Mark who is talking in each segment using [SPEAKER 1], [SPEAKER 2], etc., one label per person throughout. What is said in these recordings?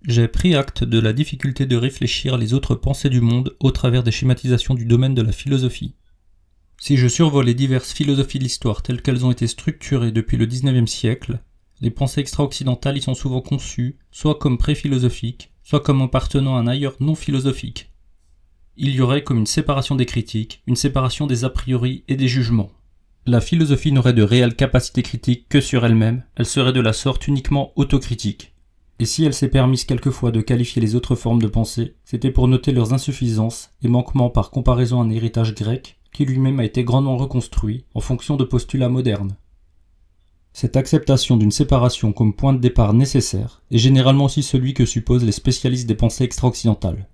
[SPEAKER 1] J'ai pris acte de la difficulté de réfléchir les autres pensées du monde au travers des schématisations du domaine de la philosophie. Si je survole les diverses philosophies de l'histoire telles qu'elles ont été structurées depuis le XIXe siècle, les pensées extra-occidentales y sont souvent conçues, soit comme pré-philosophiques, soit comme appartenant à un ailleurs non philosophique. Il y aurait comme une séparation des critiques, une séparation des a priori et des jugements. La philosophie n'aurait de réelle capacité critique que sur elle-même, elle serait de la sorte uniquement autocritique. Et si elle s'est permise quelquefois de qualifier les autres formes de pensée, c'était pour noter leurs insuffisances et manquements par comparaison à un héritage grec qui lui-même a été grandement reconstruit en fonction de postulats modernes. Cette acceptation d'une séparation comme point de départ nécessaire est généralement aussi celui que supposent les spécialistes des pensées extra-occidentales.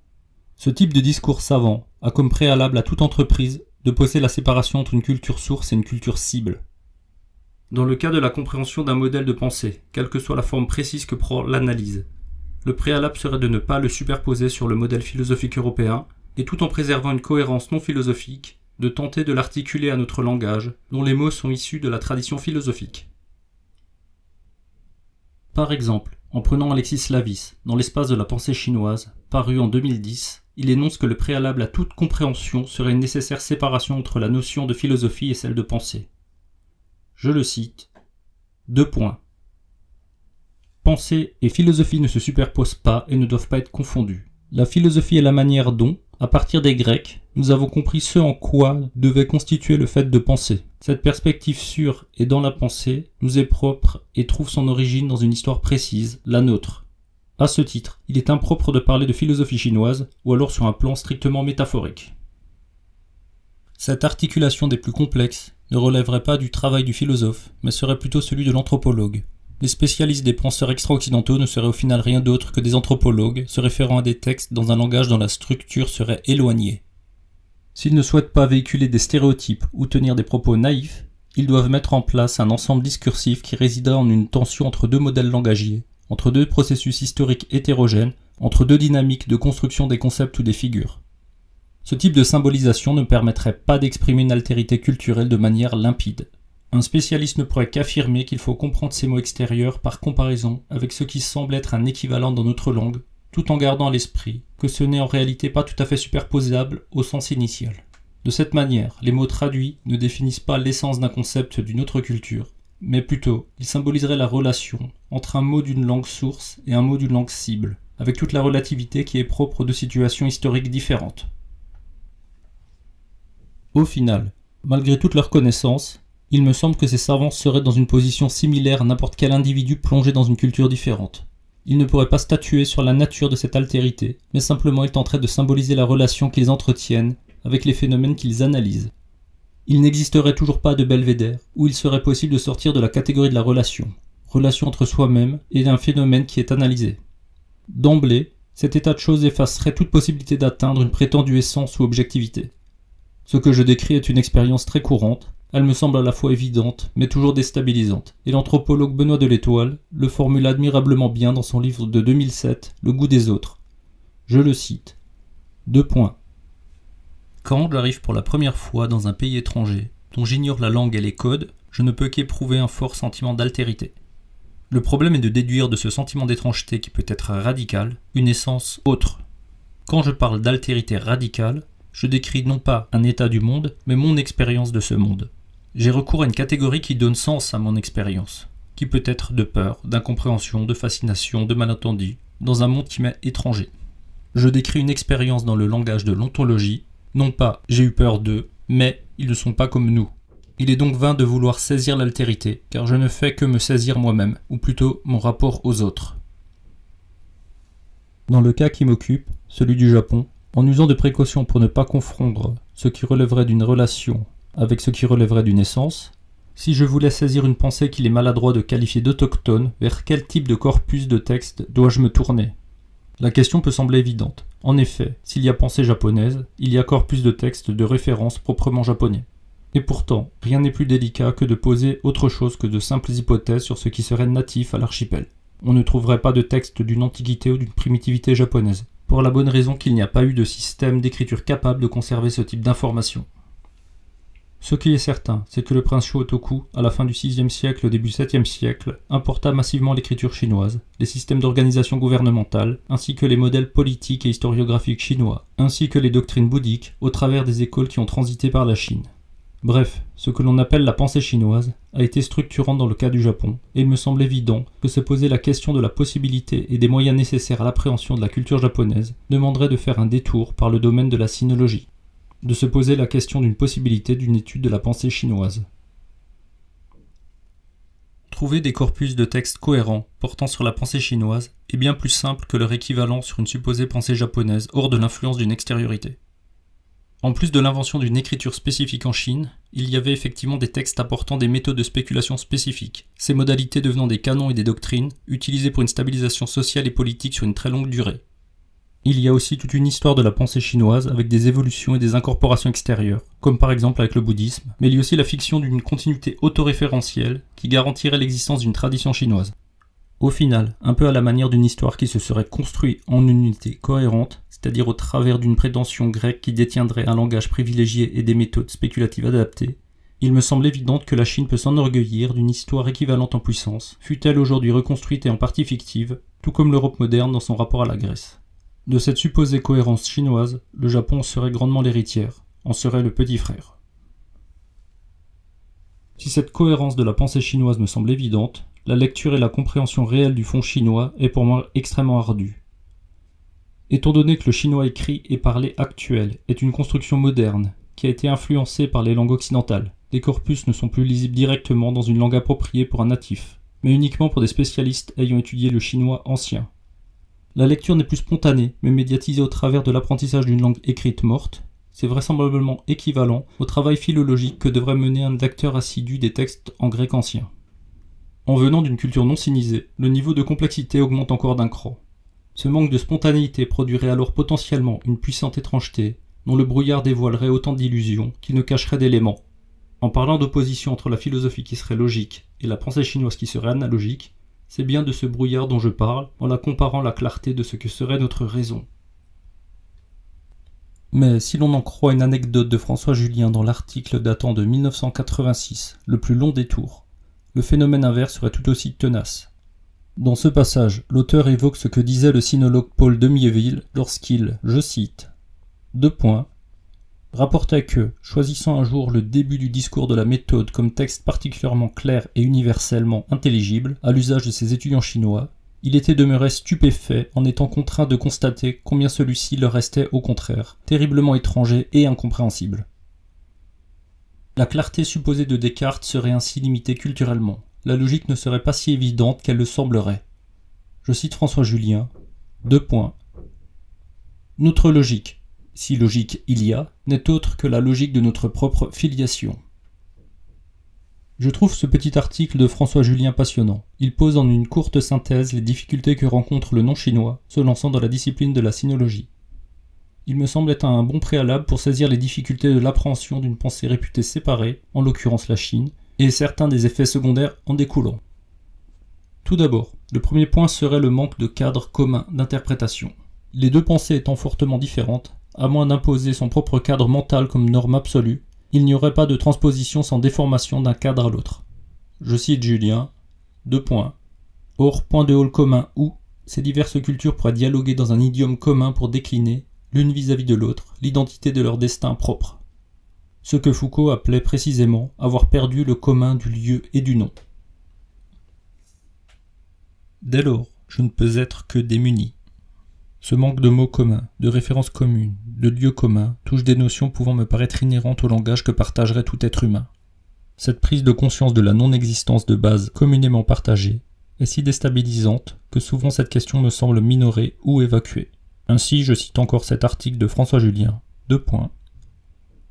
[SPEAKER 1] Ce type de discours savant a comme préalable à toute entreprise de poser la séparation entre une culture source et une culture cible. Dans le cas de la compréhension d'un modèle de pensée, quelle que soit la forme précise que prend l'analyse, le préalable serait de ne pas le superposer sur le modèle philosophique européen et tout en préservant une cohérence non philosophique, de tenter de l'articuler à notre langage, dont les mots sont issus de la tradition philosophique. Par exemple, en prenant Alexis Slavis, dans l'espace de la pensée chinoise, paru en 2010, il énonce que le préalable à toute compréhension serait une nécessaire séparation entre la notion de philosophie et celle de pensée. Je le cite. 2 points. Pensée et philosophie ne se superposent pas et ne doivent pas être confondues. La philosophie est la manière dont, à partir des Grecs, nous avons compris ce en quoi devait constituer le fait de penser. Cette perspective sur et dans la pensée nous est propre et trouve son origine dans une histoire précise, la nôtre. À ce titre, il est impropre de parler de philosophie chinoise, ou alors sur un plan strictement métaphorique. Cette articulation des plus complexes ne relèverait pas du travail du philosophe, mais serait plutôt celui de l'anthropologue. Les spécialistes des penseurs extra-occidentaux ne seraient au final rien d'autre que des anthropologues se référant à des textes dans un langage dont la structure serait éloignée. S'ils ne souhaitent pas véhiculer des stéréotypes ou tenir des propos naïfs, ils doivent mettre en place un ensemble discursif qui résiderait en une tension entre deux modèles langagiers, entre deux processus historiques hétérogènes, entre deux dynamiques de construction des concepts ou des figures. Ce type de symbolisation ne permettrait pas d'exprimer une altérité culturelle de manière limpide. Un spécialiste ne pourrait qu'affirmer qu'il faut comprendre ces mots extérieurs par comparaison avec ce qui semble être un équivalent dans notre langue, tout en gardant à l'esprit que ce n'est en réalité pas tout à fait superposable au sens initial. De cette manière, les mots traduits ne définissent pas l'essence d'un concept d'une autre culture, mais plutôt, ils symboliseraient la relation entre un mot d'une langue source et un mot d'une langue cible, avec toute la relativité qui est propre aux deux situations historiques différentes. Au final, malgré toute leur connaissance, il me semble que ces savants seraient dans une position similaire à n'importe quel individu plongé dans une culture différente. Ils ne pourraient pas statuer sur la nature de cette altérité, mais simplement ils tenteraient de symboliser la relation qu'ils entretiennent avec les phénomènes qu'ils analysent. Il n'existerait toujours pas de belvédère où il serait possible de sortir de la catégorie de la relation entre soi-même et d'un phénomène qui est analysé. D'emblée, cet état de choses effacerait toute possibilité d'atteindre une prétendue essence ou objectivité. Ce que je décris est une expérience très courante, elle me semble à la fois évidente, mais toujours déstabilisante, et l'anthropologue Benoît Delétoile le formule admirablement bien dans son livre de 2007, Le goût des autres. Je le cite. 2 points. Quand j'arrive pour la première fois dans un pays étranger, dont j'ignore la langue et les codes, je ne peux qu'éprouver un fort sentiment d'altérité. Le problème est de déduire de ce sentiment d'étrangeté qui peut être radical, une essence autre. Quand je parle d'altérité radicale, je décris non pas un état du monde, mais mon expérience de ce monde. J'ai recours à une catégorie qui donne sens à mon expérience, qui peut être de peur, d'incompréhension, de fascination, de malentendu, dans un monde qui m'est étranger. Je décris une expérience dans le langage de l'ontologie, non pas « j'ai eu peur d'eux », mais « ils ne sont pas comme nous ». Il est donc vain de vouloir saisir l'altérité, car je ne fais que me saisir moi-même, ou plutôt mon rapport aux autres. Dans le cas qui m'occupe, celui du Japon, en usant de précautions pour ne pas confondre ce qui relèverait d'une relation avec ce qui relèverait d'une essence, si je voulais saisir une pensée qu'il est maladroit de qualifier d'autochtone, vers quel type de corpus de texte dois-je me tourner ? La question peut sembler évidente. En effet, s'il y a pensée japonaise, il y a corpus de texte de référence proprement japonais. Et pourtant, rien n'est plus délicat que de poser autre chose que de simples hypothèses sur ce qui serait natif à l'archipel. On ne trouverait pas de texte d'une antiquité ou d'une primitivité japonaise, pour la bonne raison qu'il n'y a pas eu de système d'écriture capable de conserver ce type d'informations. Ce qui est certain, c'est que le prince Shotoku, à la fin du VIe siècle et au début du VIIe siècle, importa massivement l'écriture chinoise, les systèmes d'organisation gouvernementale, ainsi que les modèles politiques et historiographiques chinois, ainsi que les doctrines bouddhiques, au travers des écoles qui ont transité par la Chine. Bref, ce que l'on appelle la pensée chinoise a été structurant dans le cas du Japon, et il me semble évident que se poser la question de la possibilité et des moyens nécessaires à l'appréhension de la culture japonaise demanderait de faire un détour par le domaine de la sinologie, de se poser la question d'une possibilité d'une étude de la pensée chinoise. Trouver des corpus de textes cohérents portant sur la pensée chinoise est bien plus simple que leur équivalent sur une supposée pensée japonaise hors de l'influence d'une extériorité. En plus de l'invention d'une écriture spécifique en Chine, il y avait effectivement des textes apportant des méthodes de spéculation spécifiques, ces modalités devenant des canons et des doctrines, utilisées pour une stabilisation sociale et politique sur une très longue durée. Il y a aussi toute une histoire de la pensée chinoise avec des évolutions et des incorporations extérieures, comme par exemple avec le bouddhisme, mais il y a aussi la fiction d'une continuité autoréférentielle qui garantirait l'existence d'une tradition chinoise. Au final, un peu à la manière d'une histoire qui se serait construite en une unité cohérente, c'est-à-dire au travers d'une prétention grecque qui détiendrait un langage privilégié et des méthodes spéculatives adaptées, il me semble évident que la Chine peut s'enorgueillir d'une histoire équivalente en puissance, fût-elle aujourd'hui reconstruite et en partie fictive, tout comme l'Europe moderne dans son rapport à la Grèce. De cette supposée cohérence chinoise, le Japon en serait grandement l'héritière, en serait le petit frère. Si cette cohérence de la pensée chinoise me semble évidente, la lecture et la compréhension réelle du fond chinois est pour moi extrêmement ardue. Étant donné que le chinois écrit et parlé actuel est une construction moderne, qui a été influencée par les langues occidentales, les corpus ne sont plus lisibles directement dans une langue appropriée pour un natif, mais uniquement pour des spécialistes ayant étudié le chinois ancien. La lecture n'est plus spontanée, mais médiatisée au travers de l'apprentissage d'une langue écrite morte. C'est vraisemblablement équivalent au travail philologique que devrait mener un lecteur assidu des textes en grec ancien. En venant d'une culture non sinisée, le niveau de complexité augmente encore d'un cran. Ce manque de spontanéité produirait alors potentiellement une puissante étrangeté, dont le brouillard dévoilerait autant d'illusions qu'il ne cacherait d'éléments. En parlant d'opposition entre la philosophie qui serait logique et la pensée chinoise qui serait analogique, c'est bien de ce brouillard dont je parle en la comparant à la clarté de ce que serait notre raison. Mais si l'on en croit une anecdote de François Julien dans l'article datant de 1986, le plus long des tours, le phénomène inverse serait tout aussi tenace. Dans ce passage, l'auteur évoque ce que disait le sinologue Paul Demiéville lorsqu'il, je cite, rapportait que, choisissant un jour le début du discours de la méthode comme texte particulièrement clair et universellement intelligible à l'usage de ses étudiants chinois, il était demeuré stupéfait en étant contraint de constater combien celui-ci leur restait au contraire, terriblement étranger et incompréhensible. La clarté supposée de Descartes serait ainsi limitée culturellement. La logique ne serait pas si évidente qu'elle le semblerait. Je cite François Julien, : Notre logique, si logique il y a, n'est autre que la logique de notre propre filiation. Je trouve ce petit article de François Julien passionnant. Il pose en une courte synthèse les difficultés que rencontre le non-chinois se lançant dans la discipline de la sinologie. Il me semble être un bon préalable pour saisir les difficultés de l'appréhension d'une pensée réputée séparée, en l'occurrence la Chine, et certains des effets secondaires en découlant. Tout d'abord, le premier point serait le manque de cadre commun d'interprétation. Les deux pensées étant fortement différentes, à moins d'imposer son propre cadre mental comme norme absolue, il n'y aurait pas de transposition sans déformation d'un cadre à l'autre. Je cite Julien, : Or, point de hall commun où, ces diverses cultures pourraient dialoguer dans un idiome commun pour décliner, l'une vis-à-vis de l'autre, l'identité de leur destin propre. Ce que Foucault appelait précisément avoir perdu le commun du lieu et du nom. Dès lors, je ne peux être que démuni. Ce manque de mots communs, de références communes, de lieux communs, touche des notions pouvant me paraître inhérentes au langage que partagerait tout être humain. Cette prise de conscience de la non-existence de base communément partagée est si déstabilisante que souvent cette question me semble minorée ou évacuée. Ainsi, je cite encore cet article de François Julien, :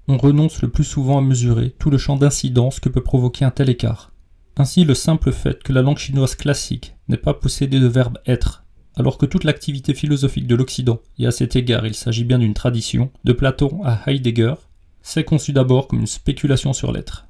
[SPEAKER 1] On renonce le plus souvent à mesurer tout le champ d'incidence que peut provoquer un tel écart. Ainsi, le simple fait que la langue chinoise classique n'est pas possédée de verbe être, alors que toute l'activité philosophique de l'Occident, et à cet égard il s'agit bien d'une tradition, de Platon à Heidegger, s'est conçue d'abord comme une spéculation sur l'être.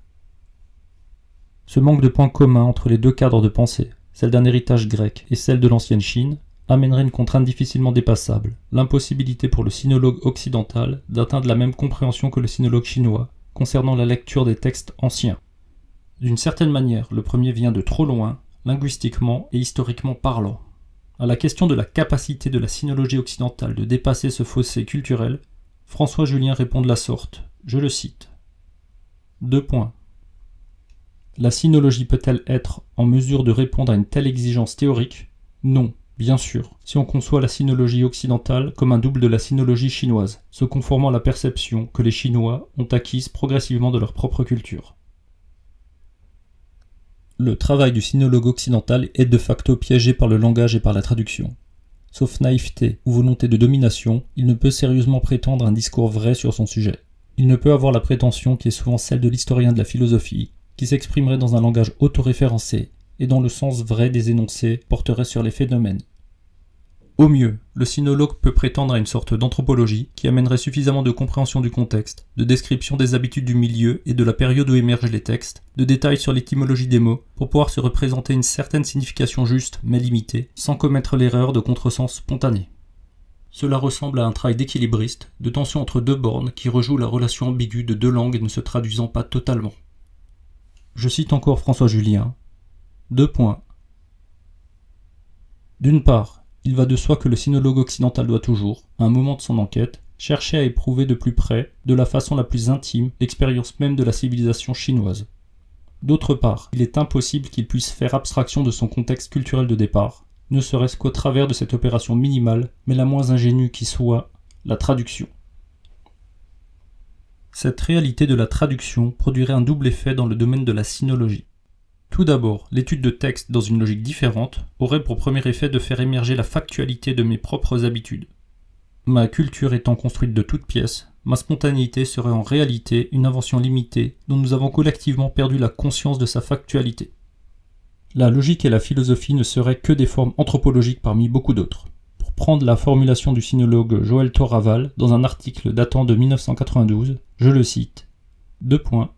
[SPEAKER 1] Ce manque de points communs entre les deux cadres de pensée, celle d'un héritage grec et celle de l'ancienne Chine, amènerait une contrainte difficilement dépassable, l'impossibilité pour le sinologue occidental d'atteindre la même compréhension que le sinologue chinois, concernant la lecture des textes anciens. D'une certaine manière, le premier vient de trop loin, linguistiquement et historiquement parlant. À la question de la capacité de la sinologie occidentale de dépasser ce fossé culturel, François Julien répond de la sorte, je le cite. 2 points. La sinologie peut-elle être en mesure de répondre à une telle exigence théorique ? Non, bien sûr, si on conçoit la sinologie occidentale comme un double de la sinologie chinoise, se conformant à la perception que les Chinois ont acquise progressivement de leur propre culture. Le travail du sinologue occidental est de facto piégé par le langage et par la traduction. Sauf naïveté ou volonté de domination, il ne peut sérieusement prétendre un discours vrai sur son sujet. Il ne peut avoir la prétention qui est souvent celle de l'historien de la philosophie, qui s'exprimerait dans un langage autoréférencé et dont le sens vrai des énoncés porterait sur les phénomènes. Au mieux, le sinologue peut prétendre à une sorte d'anthropologie qui amènerait suffisamment de compréhension du contexte, de description des habitudes du milieu et de la période où émergent les textes, de détails sur l'étymologie des mots, pour pouvoir se représenter une certaine signification juste mais limitée, sans commettre l'erreur de contresens spontané. Cela ressemble à un travail d'équilibriste, de tension entre deux bornes qui rejoue la relation ambiguë de deux langues ne se traduisant pas totalement. Je cite encore François Julien. 2 points. D'une part, il va de soi que le sinologue occidental doit toujours, à un moment de son enquête, chercher à éprouver de plus près, de la façon la plus intime, l'expérience même de la civilisation chinoise. D'autre part, il est impossible qu'il puisse faire abstraction de son contexte culturel de départ, ne serait-ce qu'au travers de cette opération minimale, mais la moins ingénue qui soit, la traduction. Cette réalité de la traduction produirait un double effet dans le domaine de la sinologie. Tout d'abord, l'étude de textes dans une logique différente aurait pour premier effet de faire émerger la factualité de mes propres habitudes. Ma culture étant construite de toutes pièces, ma spontanéité serait en réalité une invention limitée dont nous avons collectivement perdu la conscience de sa factualité. La logique et la philosophie ne seraient que des formes anthropologiques parmi beaucoup d'autres. Pour prendre la formulation du sinologue Joël Thoraval dans un article datant de 1992, je le cite. 2 points.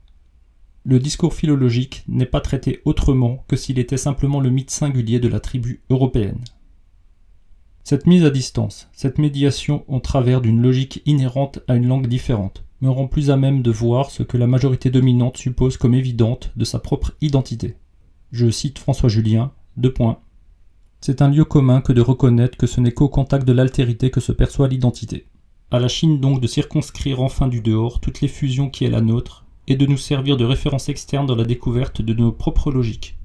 [SPEAKER 1] Le discours philologique n'est pas traité autrement que s'il était simplement le mythe singulier de la tribu européenne. Cette mise à distance, cette médiation au travers d'une logique inhérente à une langue différente, me rend plus à même de voir ce que la majorité dominante suppose comme évidente de sa propre identité. Je cite François Julien, 2 points. C'est un lieu commun que de reconnaître que ce n'est qu'au contact de l'altérité que se perçoit l'identité. À la Chine donc de circonscrire enfin du dehors toutes les fusions qui est la nôtre, et de nous servir de référence externe dans la découverte de nos propres logiques.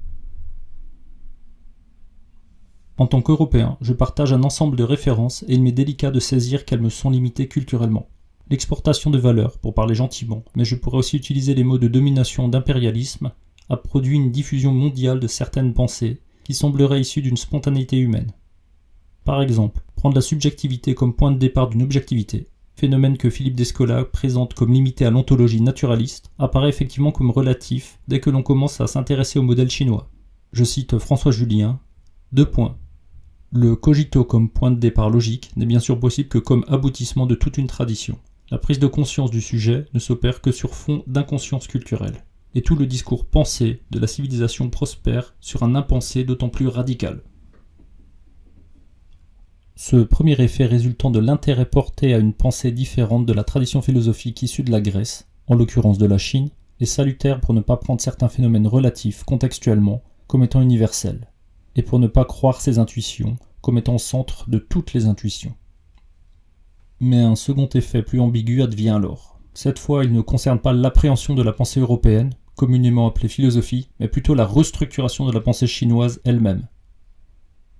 [SPEAKER 1] En tant qu'Européen, je partage un ensemble de références et il m'est délicat de saisir qu'elles me sont limitées culturellement. L'exportation de valeurs, pour parler gentiment, mais je pourrais aussi utiliser les mots de domination, d'impérialisme, a produit une diffusion mondiale de certaines pensées qui sembleraient issues d'une spontanéité humaine. Par exemple, prendre la subjectivité comme point de départ d'une objectivité, phénomène que Philippe Descola présente comme limité à l'ontologie naturaliste, apparaît effectivement comme relatif dès que l'on commence à s'intéresser au modèle chinois. Je cite François Julien, 2 points. Le cogito comme point de départ logique n'est bien sûr possible que comme aboutissement de toute une tradition. La prise de conscience du sujet ne s'opère que sur fond d'inconscience culturelle, et tout le discours pensé de la civilisation prospère sur un impensé d'autant plus radical. Ce premier effet résultant de l'intérêt porté à une pensée différente de la tradition philosophique issue de la Grèce, en l'occurrence de la Chine, est salutaire pour ne pas prendre certains phénomènes relatifs contextuellement comme étant universels, et pour ne pas croire ces intuitions comme étant au centre de toutes les intuitions. Mais un second effet plus ambigu advient alors. Cette fois, il ne concerne pas l'appréhension de la pensée européenne, communément appelée philosophie, mais plutôt la restructuration de la pensée chinoise elle-même.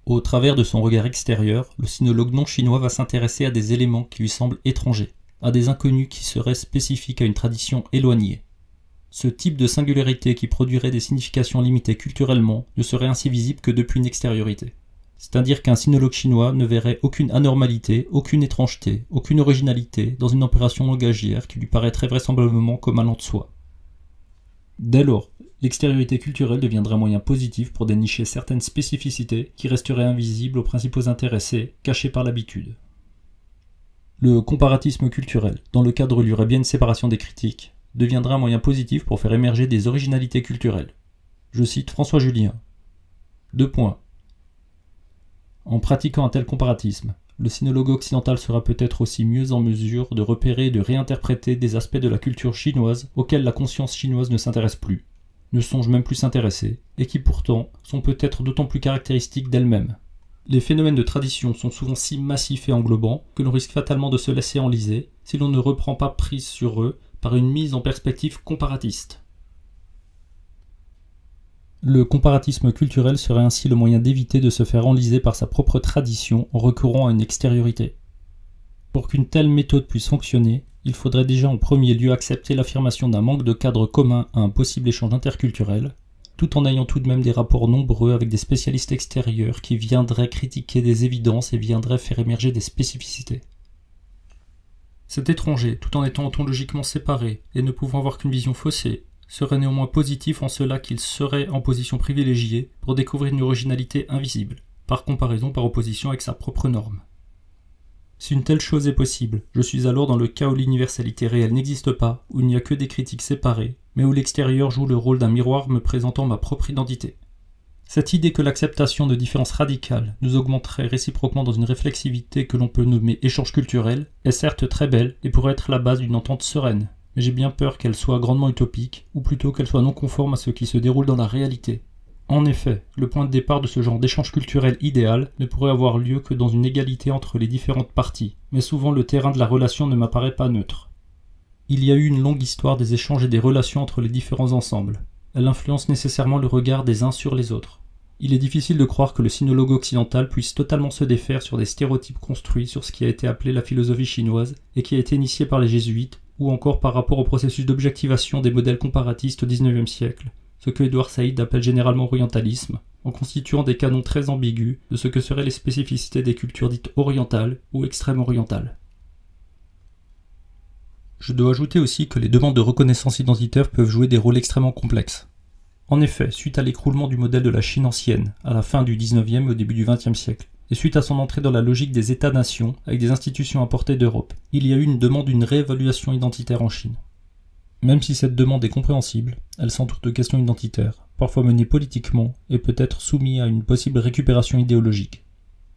[SPEAKER 1] Au travers de son regard extérieur, le sinologue non chinois va s'intéresser à des éléments qui lui semblent étrangers, à des inconnus qui seraient spécifiques à une tradition éloignée. Ce type de singularité qui produirait des significations limitées culturellement ne serait ainsi visible que depuis une extériorité. C'est-à-dire qu'un sinologue chinois ne verrait aucune anormalité, aucune étrangeté, aucune originalité dans une opération langagière qui lui paraîtrait vraisemblablement comme allant de soi. Dès lors, l'extériorité culturelle deviendrait un moyen positif pour dénicher certaines spécificités qui resteraient invisibles aux principaux intéressés, cachés par l'habitude. Le comparatisme culturel, dans le cadre où il y aurait bien une séparation des critiques, deviendra un moyen positif pour faire émerger des originalités culturelles. Je cite François Julien. 2 points. En pratiquant un tel comparatisme, le sinologue occidental sera peut-être aussi mieux en mesure de repérer et de réinterpréter des aspects de la culture chinoise auxquels la conscience chinoise ne s'intéresse plus, ne songe même plus s'intéresser, et qui pourtant sont peut-être d'autant plus caractéristiques d'elle-même. Les phénomènes de tradition sont souvent si massifs et englobants que l'on risque fatalement de se laisser enliser si l'on ne reprend pas prise sur eux par une mise en perspective comparatiste. Le comparatisme culturel serait ainsi le moyen d'éviter de se faire enliser par sa propre tradition en recourant à une extériorité. Pour qu'une telle méthode puisse fonctionner, il faudrait déjà en premier lieu accepter l'affirmation d'un manque de cadre commun à un possible échange interculturel, tout en ayant tout de même des rapports nombreux avec des spécialistes extérieurs qui viendraient critiquer des évidences et viendraient faire émerger des spécificités. Cet étranger, tout en étant ontologiquement séparé et ne pouvant avoir qu'une vision faussée, serait néanmoins positif en cela qu'il serait en position privilégiée pour découvrir une originalité invisible, par comparaison par opposition avec sa propre norme. Si une telle chose est possible, je suis alors dans le cas où l'universalité réelle n'existe pas, où il n'y a que des critiques séparées, mais où l'extérieur joue le rôle d'un miroir me présentant ma propre identité. Cette idée que l'acceptation de différences radicales nous augmenterait réciproquement dans une réflexivité que l'on peut nommer échange culturel est certes très belle et pourrait être la base d'une entente sereine, mais j'ai bien peur qu'elle soit grandement utopique, ou plutôt qu'elle soit non conforme à ce qui se déroule dans la réalité. En effet, le point de départ de ce genre d'échange culturel idéal ne pourrait avoir lieu que dans une égalité entre les différentes parties, mais souvent le terrain de la relation ne m'apparaît pas neutre. Il y a eu une longue histoire des échanges et des relations entre les différents ensembles. Elle influence nécessairement le regard des uns sur les autres. Il est difficile de croire que le sinologue occidental puisse totalement se défaire sur des stéréotypes construits sur ce qui a été appelé la philosophie chinoise et qui a été initié par les jésuites, ou encore par rapport au processus d'objectivation des modèles comparatistes au XIXe siècle, ce que Edward Said appelle généralement orientalisme, en constituant des canons très ambigus de ce que seraient les spécificités des cultures dites orientales ou extrême-orientales. Je dois ajouter aussi que les demandes de reconnaissance identitaire peuvent jouer des rôles extrêmement complexes. En effet, suite à l'écroulement du modèle de la Chine ancienne, à la fin du XIXe et au début du XXe siècle, et suite à son entrée dans la logique des États-nations avec des institutions importées d'Europe, il y a eu une demande d'une réévaluation identitaire en Chine. Même si cette demande est compréhensible, elle s'entoure de questions identitaires, parfois menées politiquement et peut-être soumises à une possible récupération idéologique.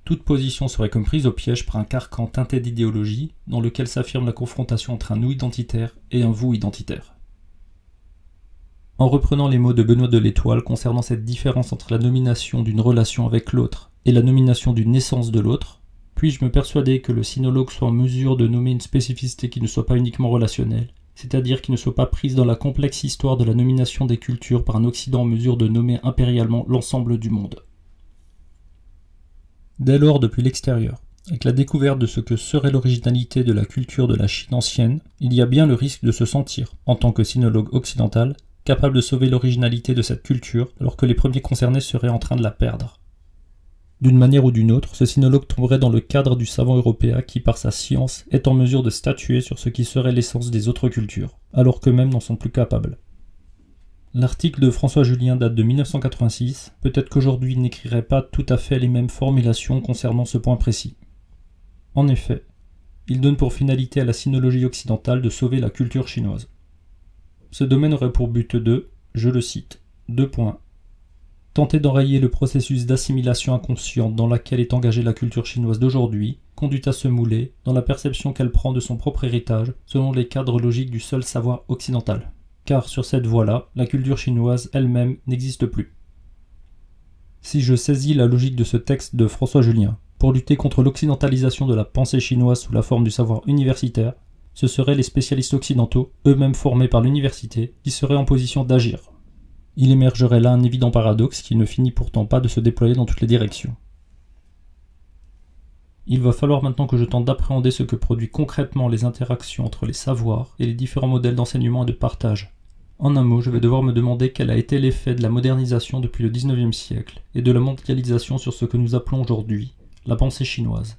[SPEAKER 1] Toute position serait comme prise au piège par un carcan teinté d'idéologie dans lequel s'affirme la confrontation entre un nous identitaire et un vous identitaire. En reprenant les mots de Benoît de l'Étoile concernant cette différence entre la nomination d'une relation avec l'autre et la nomination d'une naissance de l'autre, puis-je me persuader que le sinologue soit en mesure de nommer une spécificité qui ne soit pas uniquement relationnelle, c'est-à-dire qui ne soit pas prise dans la complexe histoire de la nomination des cultures par un Occident en mesure de nommer impérialement l'ensemble du monde. Dès lors, depuis l'extérieur, avec la découverte de ce que serait l'originalité de la culture de la Chine ancienne, il y a bien le risque de se sentir, en tant que sinologue occidental, capable de sauver l'originalité de cette culture alors que les premiers concernés seraient en train de la perdre. D'une manière ou d'une autre, ce sinologue tomberait dans le cadre du savant européen qui, par sa science, est en mesure de statuer sur ce qui serait l'essence des autres cultures, alors qu'eux-mêmes n'en sont plus capables. L'article de François Julien date de 1986, peut-être qu'aujourd'hui il n'écrirait pas tout à fait les mêmes formulations concernant ce point précis. En effet, il donne pour finalité à la sinologie occidentale de sauver la culture chinoise. Ce domaine aurait pour but de, je le cite, 2 points. Tenter d'enrayer le processus d'assimilation inconsciente dans laquelle est engagée la culture chinoise d'aujourd'hui, conduite à se mouler dans la perception qu'elle prend de son propre héritage selon les cadres logiques du seul savoir occidental. Car sur cette voie-là, la culture chinoise elle-même n'existe plus. Si je saisis la logique de ce texte de François Julien, pour lutter contre l'occidentalisation de la pensée chinoise sous la forme du savoir universitaire, ce seraient les spécialistes occidentaux, eux-mêmes formés par l'université, qui seraient en position d'agir. Il émergerait là un évident paradoxe qui ne finit pourtant pas de se déployer dans toutes les directions. Il va falloir maintenant que je tente d'appréhender ce que produit concrètement les interactions entre les savoirs et les différents modèles d'enseignement et de partage. En un mot, je vais devoir me demander quel a été l'effet de la modernisation depuis le XIXe siècle et de la mondialisation sur ce que nous appelons aujourd'hui la pensée chinoise.